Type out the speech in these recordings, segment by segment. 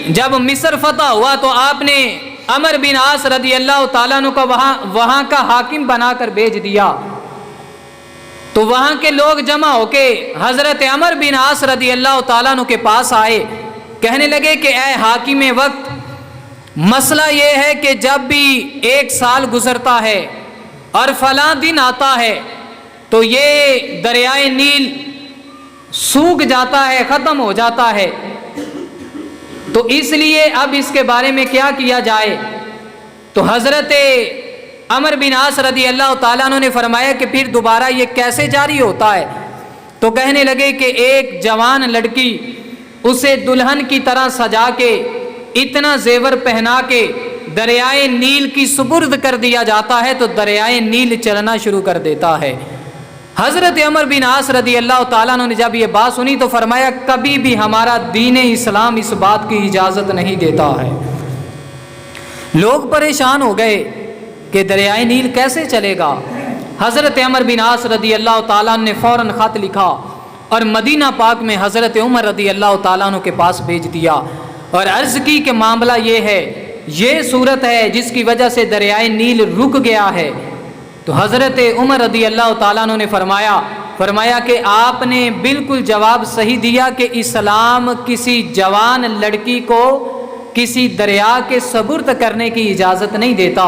جب مصر فتح ہوا تو آپ نے عمر بن عاص رضی اللہ تعالیٰ عنہ کو وہاں کا حاکم بنا کر بھیج دیا۔ تو وہاں کے لوگ جمع ہو کے حضرت عمر بن عاص رضی اللہ تعالیٰ عنہ کے پاس آئے، کہنے لگے کہ اے حاکم وقت، مسئلہ یہ ہے کہ جب بھی ایک سال گزرتا ہے اور فلاں دن آتا ہے تو یہ دریائے نیل سوکھ جاتا ہے، ختم ہو جاتا ہے، تو اس لیے اب اس کے بارے میں کیا کیا جائے؟ تو حضرت عمر بن عاص رضی اللہ تعالیٰ عنہ نے فرمایا کہ پھر دوبارہ یہ کیسے جاری ہوتا ہے؟ تو کہنے لگے کہ ایک جوان لڑکی اسے دلہن کی طرح سجا کے، اتنا زیور پہنا کے دریائے نیل کی سپرد کر دیا جاتا ہے تو دریائے نیل چلنا شروع کر دیتا ہے۔ حضرت عمر بن عاص رضی اللہ تعالیٰ عنہ نے جب یہ بات سنی تو فرمایا کبھی بھی ہمارا دین اسلام اس بات کی اجازت نہیں دیتا ہے۔ لوگ پریشان ہو گئے کہ دریائے نیل کیسے چلے گا؟ حضرت عمر بن عاص رضی اللہ تعالیٰ عنہ نے فوراً خط لکھا اور مدینہ پاک میں حضرت عمر رضی اللہ تعالیٰ عنہ کے پاس بھیج دیا اور عرض کی کہ معاملہ یہ ہے، یہ صورت ہے جس کی وجہ سے دریائے نیل رک گیا ہے۔ تو حضرت عمر رضی اللہ تعالیٰ عنہ نے فرمایا کہ آپ نے بالکل جواب صحیح دیا کہ اسلام کسی جوان لڑکی کو کسی دریا کے سپرد کرنے کی اجازت نہیں دیتا،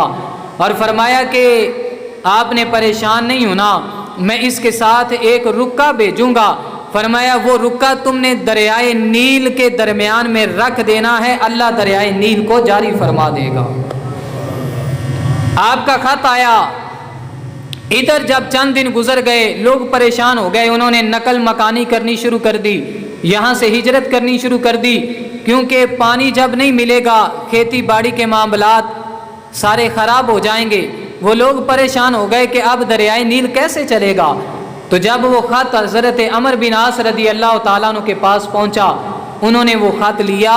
اور فرمایا کہ آپ نے پریشان نہیں ہونا، میں اس کے ساتھ ایک رکا بھیجوں گا، فرمایا وہ رکا تم نے دریائے نیل کے درمیان میں رکھ دینا ہے، اللہ دریائے نیل کو جاری فرما دے گا۔ آپ کا خط آیا۔ ادھر جب چند دن گزر گئے، لوگ پریشان ہو گئے، انہوں نے نقل مکانی کرنی شروع کر دی، یہاں سے ہجرت کرنی شروع کر دی، کیونکہ پانی جب نہیں ملے گا کھیتی باڑی کے معاملات سارے خراب ہو جائیں گے۔ وہ لوگ پریشان ہو گئے کہ اب دریائے نیل کیسے چلے گا؟ تو جب وہ خط حضرت عمر بن عاص رضی اللہ تعالیٰ عنہ کے پاس پہنچا، انہوں نے وہ خط لیا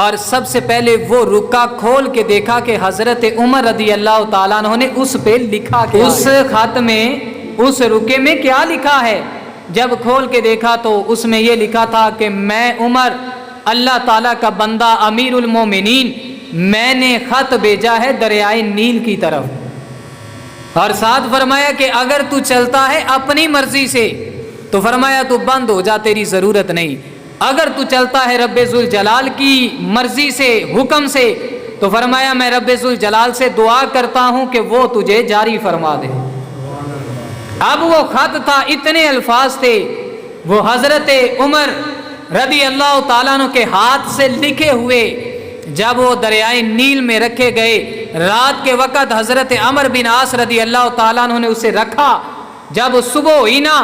اور سب سے پہلے وہ رکا کھول کے دیکھا کہ حضرت عمر رضی اللہ تعالیٰ عنہ نے اس پہ لکھا کہ اس خط میں، اس رکے میں کیا لکھا ہے؟ جب کھول کے دیکھا تو اس میں یہ لکھا تھا کہ میں عمر، اللہ تعالیٰ کا بندہ، امیر المومنین، میں نے خط بھیجا ہے دریائے نیل کی طرف، اور ساتھ فرمایا کہ اگر تو چلتا ہے اپنی مرضی سے تو فرمایا تو بند ہو جا، تیری ضرورت نہیں، اگر تو چلتا ہے رب ذوالجلال کی مرضی سے، حکم سے، تو فرمایا میں رب ذوالجلال سے دعا کرتا ہوں کہ وہ تجھے جاری فرما دے۔ اب وہ خط تھا، اتنے الفاظ تھے، وہ حضرت عمر رضی اللہ تعالیٰ عنہ کے ہاتھ سے لکھے ہوئے جب وہ دریائے نیل میں رکھے گئے، رات کے وقت حضرت عمر بن عاص رضی اللہ تعالیٰ عنہ نے اسے رکھا، جب صبح ہوئی نا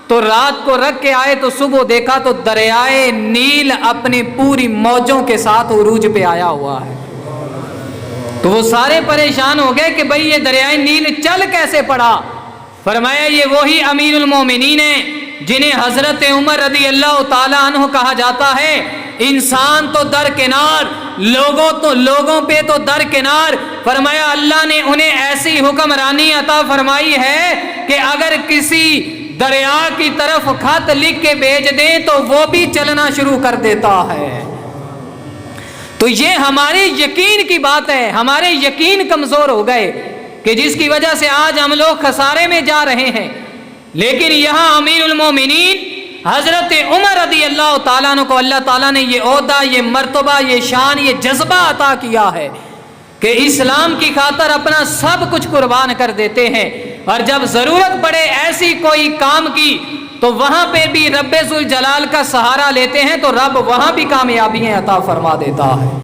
تو رات کو رکھ کے آئے تو صبح دیکھا تو دریائے نیل اپنی پوری موجوں کے ساتھ عروج پہ آیا ہوا ہے۔ تو وہ سارے پریشان ہو گئے کہ بھئی یہ دریائے نیل چل کیسے پڑا؟ فرمایا یہ وہی امیر المومنین ہیں جنہیں حضرت عمر رضی اللہ تعالیٰ عنہ کہا جاتا ہے۔ انسان تو درکنار، لوگوں پہ تو درکنار، فرمایا اللہ نے انہیں ایسی حکمرانی عطا فرمائی ہے کہ اگر کسی دریا کی طرف خط لکھ کے بھیج دیں تو وہ بھی چلنا شروع کر دیتا ہے۔ تو یہ ہمارے یقین کی بات ہے، ہمارے یقین کمزور ہو گئے کہ جس کی وجہ سے آج ہم لوگ خسارے میں جا رہے ہیں، لیکن یہاں امیر المومنین حضرت عمر رضی اللہ تعالیٰ عنہ کو اللہ تعالیٰ نے یہ عہدہ، یہ مرتبہ، یہ شان، یہ جذبہ عطا کیا ہے کہ اسلام کی خاطر اپنا سب کچھ قربان کر دیتے ہیں، اور جب ضرورت پڑے ایسی کوئی کام کی تو وہاں پہ بھی رب ذوالجلال کا سہارا لیتے ہیں تو رب وہاں بھی کامیابیاں عطا فرما دیتا ہے۔